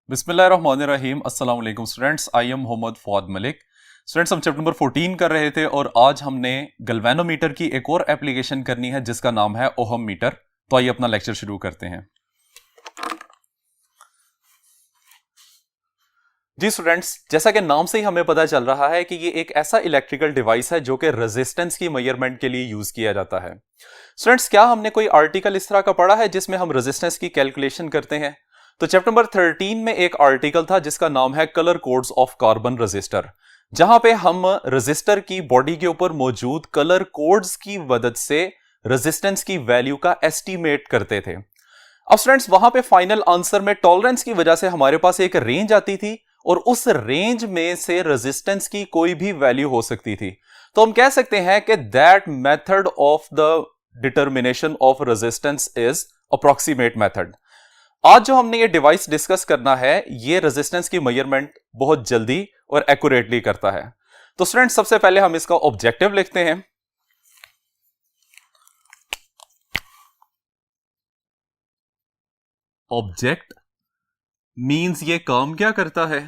बिस्मिल्लाहिर्रहमानिर्रहीम। अस्सलाम वालेकुम students, I am Mohammad Fuad Malik. Students, हम चैप्टर नंबर 14 कर रहे थे और आज हमने गैल्वेनोमीटर की एक और एप्लीकेशन करनी है जिसका नाम है ओहम मीटर। तो आइए अपना लेक्चर शुरू करते हैं। जी स्टूडेंट्स, जैसा कि नाम से ही हमें पता चल रहा है कि ये एक ऐसा इलेक्ट्रिकल डिवाइस है जो कि रेजिस्टेंस की मेजरमेंट के लिए यूज किया जाता है। स्टूडेंट्स, क्या हमने कोई आर्टिकल इस तरह का पढ़ा है जिसमें हम रेजिस्टेंस की कैलकुलेशन करते हैं? तो चैप्टर नंबर 13 में एक आर्टिकल था जिसका नाम है colour codes of carbon register, जहां पे हम रजिस्टर की बॉडी के ऊपर मौजूद कलर कोड्स की मदद से रेजिस्टेंस की वैल्यू का एस्टीमेट करते थे। अब स्टूडेंट्स, वहां पे फाइनल आंसर में टॉलरेंस की वजह से हमारे पास एक रेंज आती थी और उस रेंज में से रेजिस्टेंस की कोई भी वैल्यू हो सकती थी। तो हम कह सकते हैं कि that method of the determination of resistance is approximate method. आज जो हमने ये डिवाइस डिस्कस करना है, ये रेजिस्टेंस की मेजरमेंट बहुत जल्दी और एक्यूरेटली करता है। तो स्टूडेंट्स, सबसे पहले हम इसका ऑब्जेक्टिव लिखते हैं। ऑब्जेक्ट मींस ये काम क्या करता है?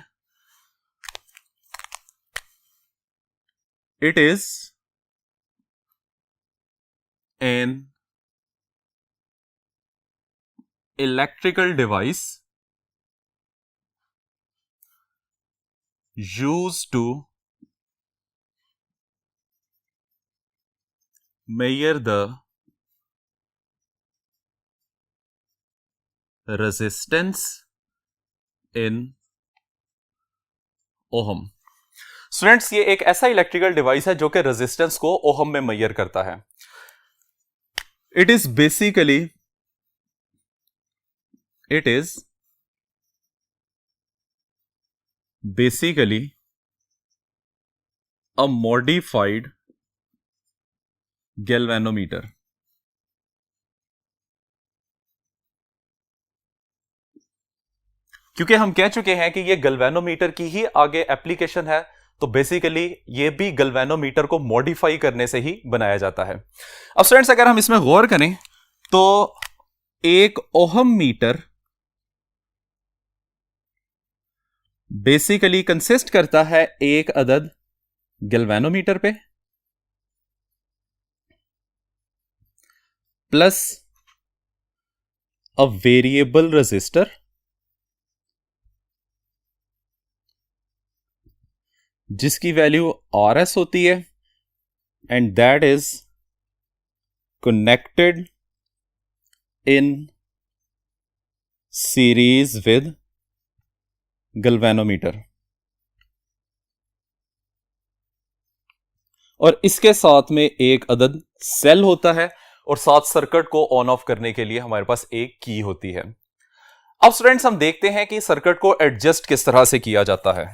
It is an electrical device used to measure the resistance in ohm. Students, ये एक ऐसा इलेक्ट्रिकल डिवाइस है जो कि रेजिस्टेंस को ओहम में मेजर करता है। It is basically a modified galvanometer। क्योंकि हम कह चुके हैं कि ये गैल्वेनोमीटर की ही आगे एप्लीकेशन है, तो बेसिकली ये भी गैल्वेनोमीटर को मॉडिफाई करने से ही बनाया जाता है। अब स्टूडेंट्स, अगर हम इसमें गौर करें तो एक ओहम मीटर बेसिकली कंसिस्ट करता है एक अदद गैल्वेनोमीटर पे प्लस अ वेरिएबल रेजिस्टर जिसकी वैल्यू RS होती है, and that is connected in series with galvanometer. और इसके साथ में एक अदद सेल होता है और साथ सर्किट को ऑन ऑफ करने के लिए हमारे पास एक की होती है। अब स्टूडेंट्स, हम देखते हैं कि सर्किट को एडजस्ट किस तरह से किया जाता है।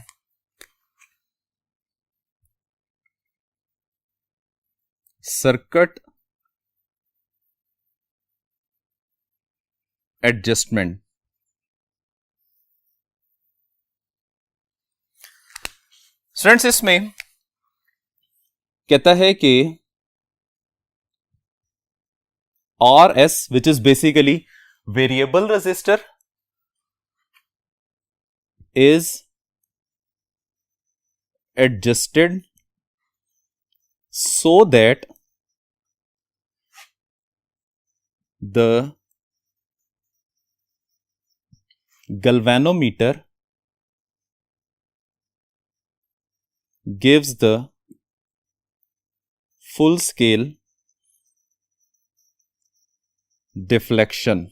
Circuit adjustment. स्टूडेंट्स, इसमें कहता है कि RS, which is basically variable resistor, is adjusted so that the galvanometer gives the full scale deflection.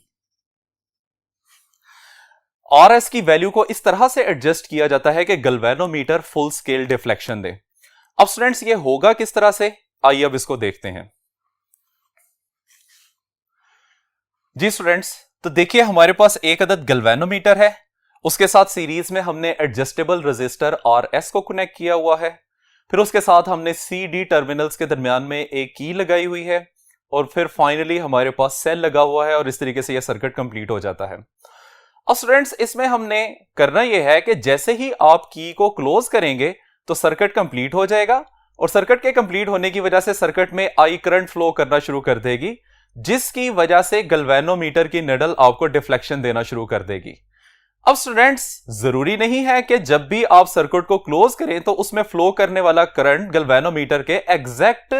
RS की वैल्यू को इस तरह से एडजस्ट किया जाता है कि गैल्वेनोमीटर फुल स्केल डिफ्लेक्शन दे। अब स्टूडेंट्स, ये होगा किस तरह से? आइए अब इसको देखते हैं। जी स्टूडेंट्स, तो देखिए हमारे पास एक अदद गैल्वेनोमीटर है, उसके साथ सीरीज में हमने एडजस्टेबल रेजिस्टर RS को कनेक्ट किया हुआ है, फिर उसके साथ हमने CD टर्मिनल्स के दरमियान में एक की लगाई हुई है, और फिर फाइनली हमारे पास सेल लगा हुआ है, और इस तरीके से यह सर्किट कंप्लीट हो जाता है। अब स्टूडेंट्स, इसमें हमने करना यह है कि जैसे ही आप की को क्लोज करेंगे तो सर्किट कंप्लीट हो जाएगा, और सर्किट के कंप्लीट होने की वजह से सर्किट में आई करंट फ्लो करना शुरू कर देगी, जिसकी वजह से गैल्वेनोमीटर की निडल आपको डिफ्लेक्शन देना शुरू कर देगी। अब स्टूडेंट्स, जरूरी नहीं है कि जब भी आप सर्किट को क्लोज करें तो उसमें फ्लो करने वाला करंट गैल्वेनोमीटर के एग्जैक्ट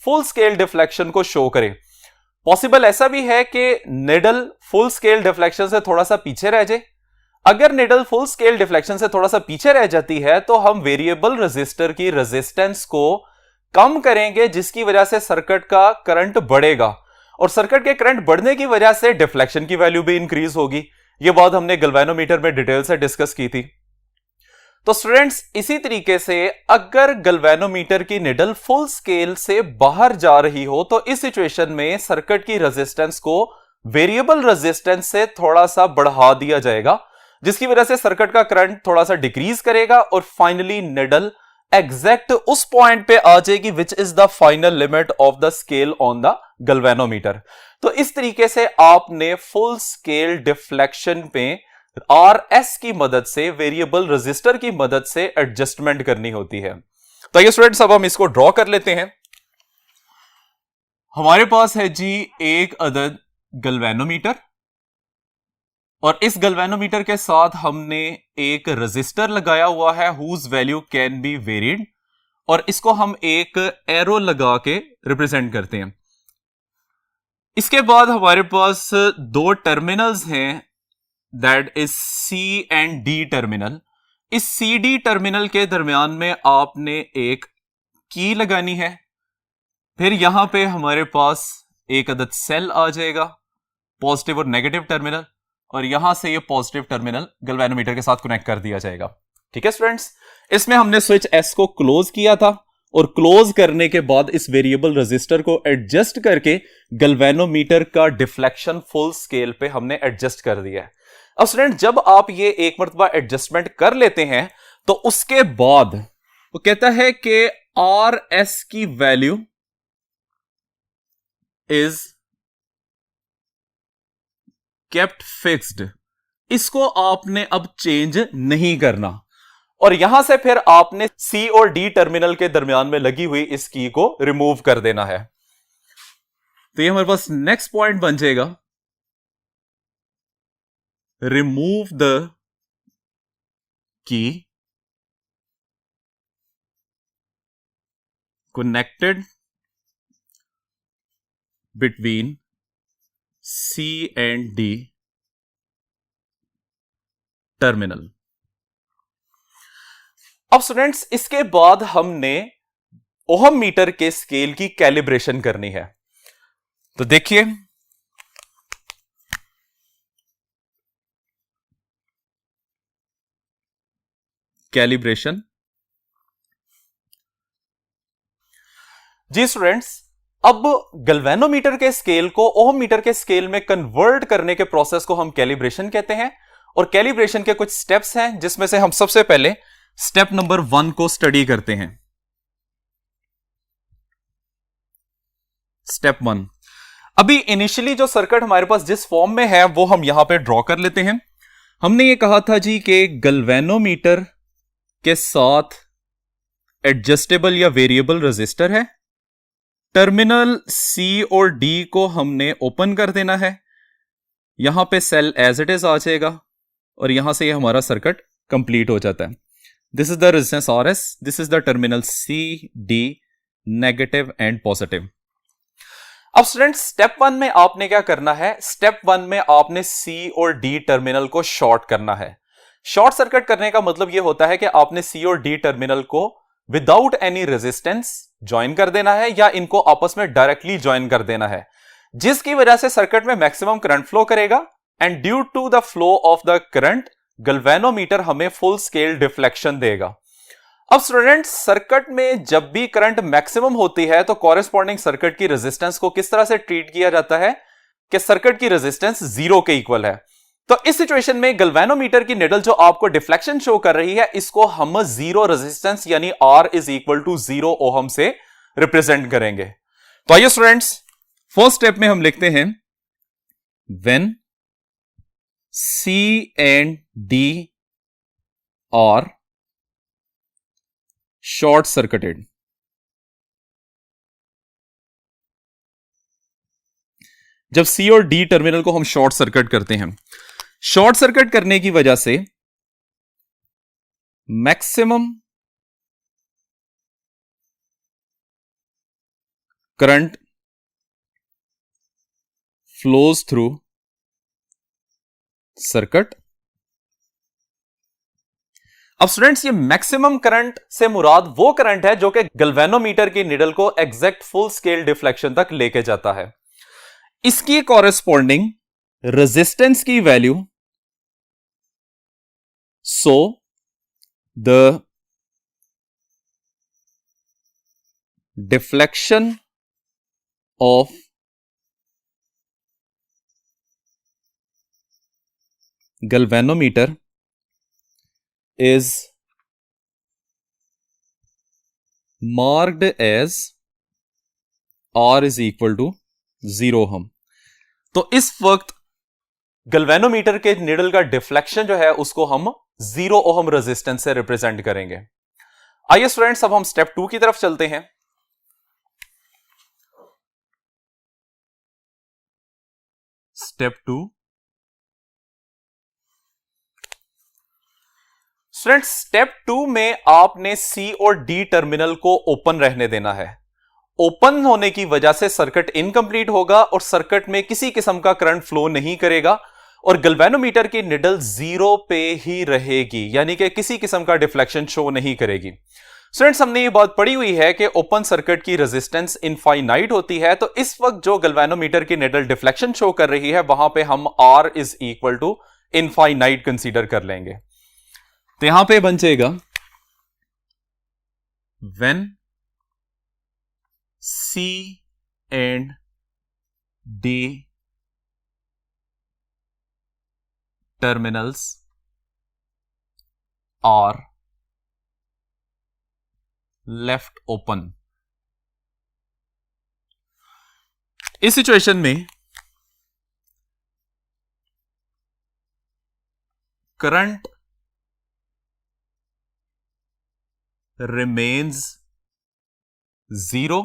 फुल स्केल डिफ्लेक्शन को शो करे। पॉसिबल ऐसा भी है कि निडल फुल स्केल डिफ्लेक्शन से थोड़ा सा पीछे रह जाए। अगर निडल फुल स्केल डिफ्लेक्शन से थोड़ा सा पीछे रह जाती है तो हम वेरिएबल रेजिस्टर की रेजिस्टेंस को कम करेंगे, जिसकी वजह से सर्किट का करंट बढ़ेगा और सर्किट के करंट बढ़ने की वजह से डिफ्लेक्शन की वैल्यू भी इंक्रीज होगी। यह बात हमने गैल्वेनोमीटर में डिटेल से डिस्कस की थी। तो स्टूडेंट्स, इसी तरीके से अगर गैल्वेनोमीटर की निडल फुल स्केल से बाहर जा रही हो तो इस सिचुएशन में सर्किट की रेजिस्टेंस को वेरिएबल रेजिस्टेंस से थोड़ा सा बढ़ा दिया जाएगा, जिसकी वजह से सर्किट का करंट थोड़ा सा डिक्रीज करेगा और फाइनली निडल एग्जैक्ट उस पॉइंट पे आ जाएगी which is the final limit of the scale on the galvanometer. तो इस तरीके से आपने फुल स्केल डिफ्लेक्शन पे आरएस की मदद से, वेरिएबल रेजिस्टर की मदद से एडजस्टमेंट करनी होती है। तो ये स्टूडेंट्स, अब हम इसको ड्रॉ कर लेते हैं। हमारे पास है जी एक अदद गैल्वेनोमीटर और इस गैल्वेनोमीटर के साथ हमने एक रेजिस्टर लगाया हुआ है whose value can be varied, और इसको हम एक एरो लगा के रिप्रेजेंट करते हैं। इसके बाद हमारे पास दो टर्मिनल्स हैं, that is C and D terminal. इस सी डी टर्मिनल के दरमियान में आपने एक की लगानी है। फिर यहां पे हमारे पास एक अदद सेल आ जाएगा, पॉजिटिव और नेगेटिव टर्मिनल, और यहां से ये पॉजिटिव टर्मिनल गैल्वेनोमीटर के साथ कनेक्ट कर दिया जाएगा। ठीक है स्टूडेंट्स, इसमें हमने स्विच एस को क्लोज किया था और क्लोज करने के बाद इस वेरिएबल रेजिस्टर को एडजस्ट करके गैल्वेनोमीटर का डिफ्लेक्शन फुल स्केल पे हमने एडजस्ट कर दिया है। अब स्टूडेंट, जब आप ये एक मरतबा एडजस्टमेंट कर लेते हैं तो उसके बाद वो कहता है कि आर एस की वैल्यू इज केप्ट फिक्स्ड। इसको आपने अब चेंज नहीं करना और यहां से फिर आपने सी और डी टर्मिनल के दरमियान में लगी हुई इस की को रिमूव कर देना है। तो ये हमारे पास नेक्स्ट पॉइंट बन जाएगा, remove the key connected between C and D terminal. अब स्टूडेंट्स, इसके बाद हमने ओहम मीटर के स्केल की कैलिब्रेशन करनी है। तो देखिए, कैलिब्रेशन। जी स्टूडेंट्स, अब गैल्वेनोमीटर के स्केल को ओहम मीटर के स्केल में कन्वर्ट करने के प्रोसेस को हम कैलिब्रेशन कहते हैं और कैलिब्रेशन के कुछ स्टेप्स हैं, जिसमें से हम सबसे पहले स्टेप नंबर 1 को स्टडी करते हैं। स्टेप 1, अभी इनिशियली जो सर्किट हमारे पास जिस फॉर्म में है वो हम यहां पे ड्रॉ कर लेते हैं। हमने ये कहा था जी कि गैल्वेनोमीटर के साथ एडजस्टेबल या वेरिएबल रेजिस्टर है। टर्मिनल सी और डी को हमने ओपन कर देना है, यहां पे सेल एज इट इज आ जाएगा और यहां से ये हमारा सर्किट कंप्लीट हो जाता है। This is the resistance R S, this is the terminal C D, negative and positive. अब स्टूडेंट्स, स्टेप 1 में आपने क्या करना है? स्टेप 1 में आपने सी और डी टर्मिनल को शॉर्ट करना है। शॉर्ट सर्किट करने का मतलब यह होता है कि आपने सी और डी टर्मिनल को विदाउट एनी रेजिस्टेंस ज्वाइन कर देना है या इनको आपस में डायरेक्टली ज्वाइन कर देना है, जिसकी वजह से सर्किट में मैक्सिमम करंट फ्लो करेगा and due to the flow of the current galvanometer हमें फुल स्केल डिफ्लेक्शन देगा। अब स्टूडेंट्स, सर्किट में जब भी करंट मैक्सिमम होती है तो कॉरेस्पॉन्डिंग सर्किट की रेजिस्टेंस को किस तरह से ट्रीट किया जाता है कि सर्किट की रेजिस्टेंस 0 के इक्वल है। तो इस सिचुएशन में गैल्वेनोमीटर की निडल जो आपको डिफ्लेक्शन शो कर रही है, इसको हम 0 रेजिस्टेंस यानी R is equal to 0 ohm से रिप्रेजेंट करेंगे। तो आइए स्टूडेंट्स, फर्स्ट स्टेप में हम लिखते हैं when C and D are short circuited. जब C और D टर्मिनल को हम शॉर्ट सर्किट करते हैं शॉर्ट सर्किट करने की वजह से maximum current flows through circuit. अब स्टूडेंट्स, ये मैक्सिमम करंट से मुराद वो करंट है जो कि गैल्वेनोमीटर की निडल को एग्जैक्ट फुल स्केल डिफ्लेक्शन तक लेके जाता है। इसकी कॉरेस्पॉन्डिंग रेजिस्टेंस की value, so the deflection of galvanometer is marked as R is equal to 0 ohm। तो इस वक्त गैल्वेनोमीटर के निडल का डिफ्लेक्शन जो है उसको हम 0 ओहम रेजिस्टेंस से रिप्रेजेंट करेंगे। आइए स्टूडेंट्स, अब हम स्टेप 2 की तरफ चलते हैं। स्टेप 2, स्टूडेंट्स स्टेप 2 में आपने सी और डी टर्मिनल को ओपन रहने देना है। ओपन होने की वजह से सर्किट इनकंप्लीट होगा और सर्किट में किसी किस्म का करंट फ्लो नहीं करेगा और गैल्वेनोमीटर की निडल 0 पे ही रहेगी, यानी कि किसी किस्म का डिफ्लेक्शन शो नहीं करेगी। स्टूडेंट्स, हमने ये बात पढ़ी हुई है कि ओपन सर्किट की रेजिस्टेंस इनफाइनाइट होती है, तो इस वक्त जो गैल्वेनोमीटर की निडल डिफ्लेक्शन शो कर रही है वहां पे हम R is equal to infinite consider कर लेंगे। तो यहां पे बन जाएगा when C and D terminals are left open. इस सिचुएशन में current remains 0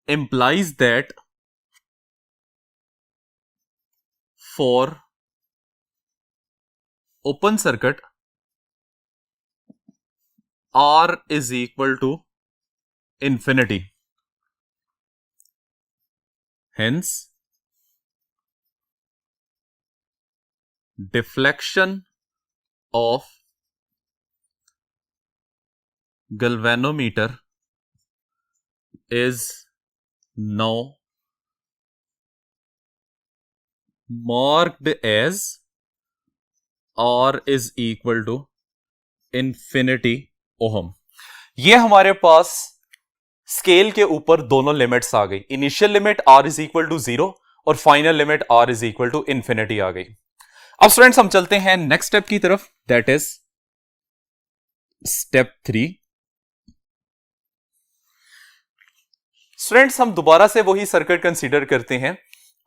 implies that for open circuit R is equal to infinity. Hence, deflection of galvanometer is now marked as R is equal to infinity ohm। ये हमारे पास scale के ऊपर दोनों limits आ गई। Initial limit R is equal to 0 और final limit R is equal to infinity आ गई। अब स्टूडेंट्स, हम चलते हैं नेक्स्ट स्टेप की तरफ, दैट इज स्टेप 3। स्टूडेंट्स, हम दोबारा से वही सर्किट कंसीडर करते हैं।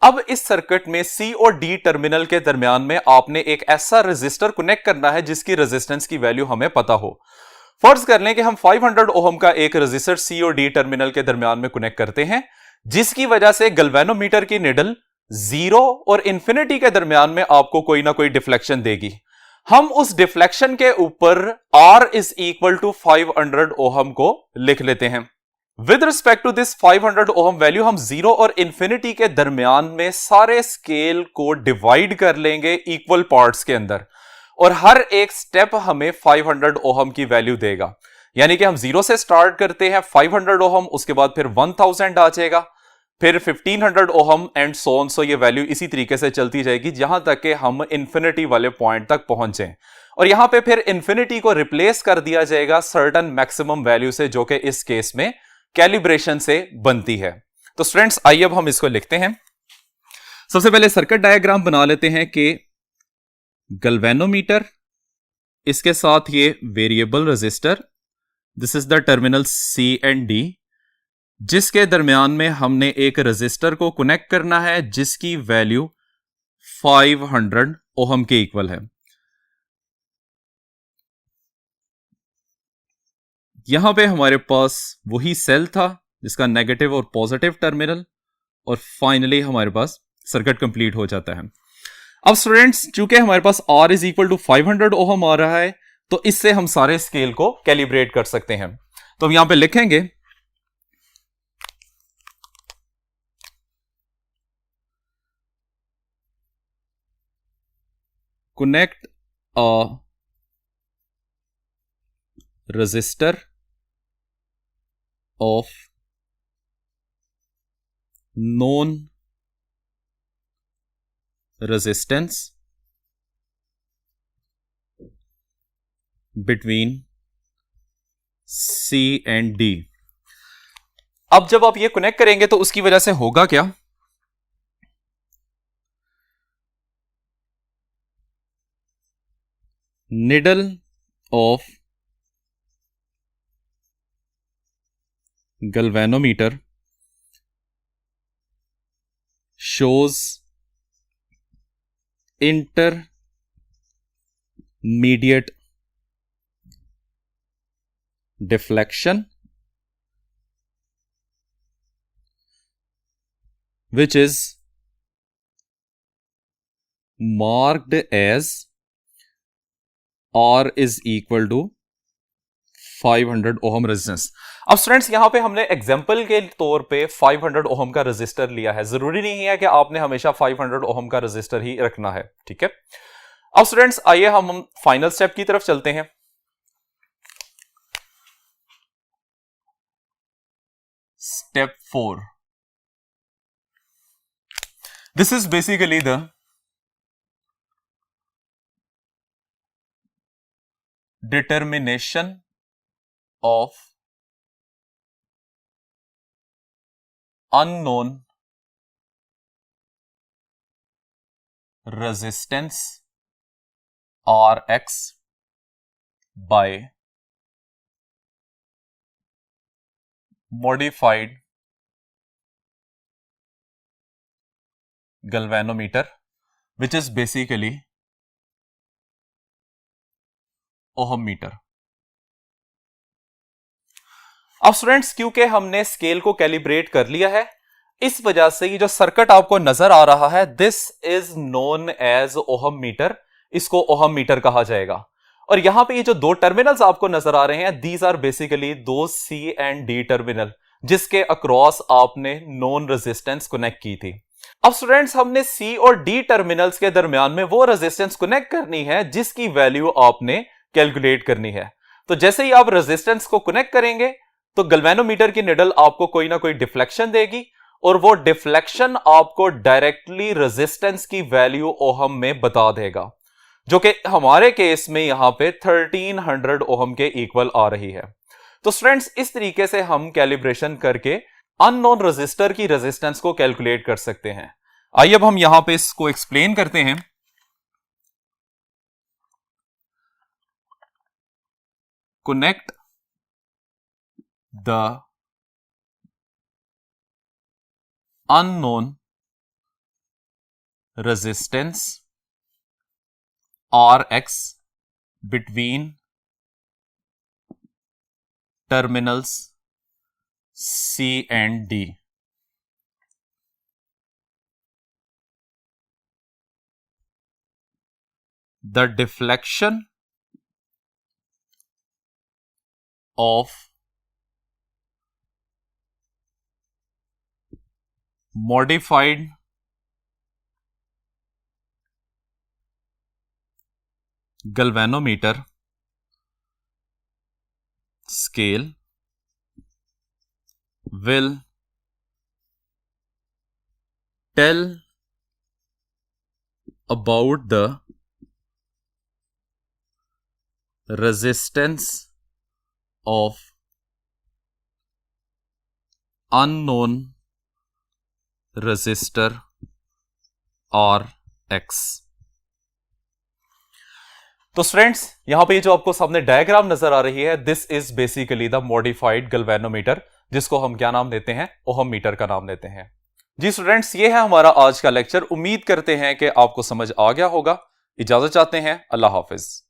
अब इस सर्किट में C और D टर्मिनल के दरमियान में आपने एक ऐसा रेजिस्टर कनेक्ट करना है जिसकी रेजिस्टेंस की वैल्यू हमें पता हो। फर्ज कर लें कि हम 500 ओहम का एक रेजिस्टर C और D टर्मिनल के दरमियान में कनेक्ट करते हैं, जिसकी वजह से गैल्वेनोमीटर की निडल 0 और इंफिनिटी के दरमियान में आपको कोई ना कोई डिफ्लेक्शन देगी। हम उस डिफ्लेक्शन के ऊपर R is equal to 500 ohm को लिख लेते हैं। With respect to this 500 ohm value हम 0 और इंफिनिटी के दरमियान में सारे स्केल को डिवाइड कर लेंगे इक्वल पार्ट्स के अंदर और हर एक स्टेप हमें 500 ओहम की वैल्यू देगा। यानी कि हम 0 से स्टार्ट करते हैं 500 ओहम, उसके बाद फिर 1000 आ जाएगा, फिर 1500 ओहम एंड सो ऑन। सो ये वैल्यू इसी तरीके से चलती जाएगी जहां तक कि हम इंफिनिटी वाले पॉइंट तक पहुंचे और यहां पे फिर इंफिनिटी को रिप्लेस कर दिया जाएगा सर्टेन मैक्सिमम वैल्यू से, जो कि इस केस में कैलिब्रेशन से बनती है। तो स्टूडेंट्स, आइए अब हम इसको लिखते हैं। सबसे पहले सर्किट डायग्राम बना लेते हैं कि गैल्वेनोमीटर, इसके साथ ये variable resistor, this is the terminal C and D, जिसके दरमियान में हमने एक रेजिस्टर को कनेक्ट करना है जिसकी वैल्यू 500 ओहम के इक्वल है। यहां पे हमारे पास वही सेल था जिसका नेगेटिव और पॉजिटिव टर्मिनल, और फाइनली हमारे पास सर्किट कंप्लीट हो जाता है। अब स्टूडेंट्स चूंकि हमारे पास R is equal to 500 ohm आ रहा है, तो इससे हम सारे स्केल को कैलिब्रेट कर सकते हैं। तो हम यहां पे लिखेंगे connect a resistor of known resistance between C and D। अब जब आप ये कनेक्ट करेंगे तो उसकी वजह से होगा क्या, needle of galvanometer shows intermediate deflection which is marked as R is equal to 500 ohm resistance. अब स्टूडेंट्स यहां पे हमने एग्जांपल के तौर पे 500 ओहम का रेजिस्टर लिया है, जरूरी नहीं है कि आपने हमेशा 500 ओहम का रेजिस्टर ही रखना है, ठीक है। अब स्टूडेंट्स आइए हम फाइनल स्टेप की तरफ चलते हैं। Step 4, this is basically the determination of unknown resistance Rx by modified galvanometer, which is basically ohm meter. अब स्टूडेंट्स क्योंकि हमने स्केल को कैलिब्रेट कर लिया है, इस वजह से ये जो सर्किट आपको नजर आ रहा है this is known as ohm meter, इसको ओहम मीटर कहा जाएगा। और यहां पे ये जो दो टर्मिनल्स आपको नजर आ रहे हैं दीज आर बेसिकली दो C एंड D टर्मिनल जिसके अक्रॉस आपने नोन रेजिस्टेंस कनेक्ट की थी। अब स्टूडेंट्स हमने C और D टर्मिनल्स के दरमियान में वो रेजिस्टेंस कनेक्ट करनी है जिसकी वैल्यू आपने कैलकुलेट करनी है। तो जैसे ही आप रेजिस्टेंस को कनेक्ट करेंगे तो गैल्वेनोमीटर की निडल आपको कोई ना कोई डिफ्लेक्शन देगी और वो डिफ्लेक्शन आपको डायरेक्टली रेजिस्टेंस की वैल्यू ओहम में बता देगा, जो कि हमारे केस में यहां पे 1300 ओहम के इक्वल आ रही है। तो स्टूडेंट्स इस तरीके से हम कैलिब्रेशन करके अननोन रेजिस्टर की रेजिस्टेंस को कैलकुलेट कर सकते हैं। आइए अब हम यहां पे इसको एक्सप्लेन करते हैं। Connect the unknown resistance Rx between terminals C and D. The deflection of modified galvanometer scale will tell about the resistance of unknown resistor Rx। तो स्टूडेंट्स यहां पे जो आपको सामने डायग्राम नजर आ रही है this is basically the modified galvanometer, जिसको हम क्या नाम देते हैं, ओहम मीटर का नाम देते हैं। जी स्टूडेंट्स ये है हमारा आज का लेक्चर, उम्मीद करते हैं कि आपको समझ आ गया होगा। इजाजत चाहते हैं, अल्लाह हाफिज।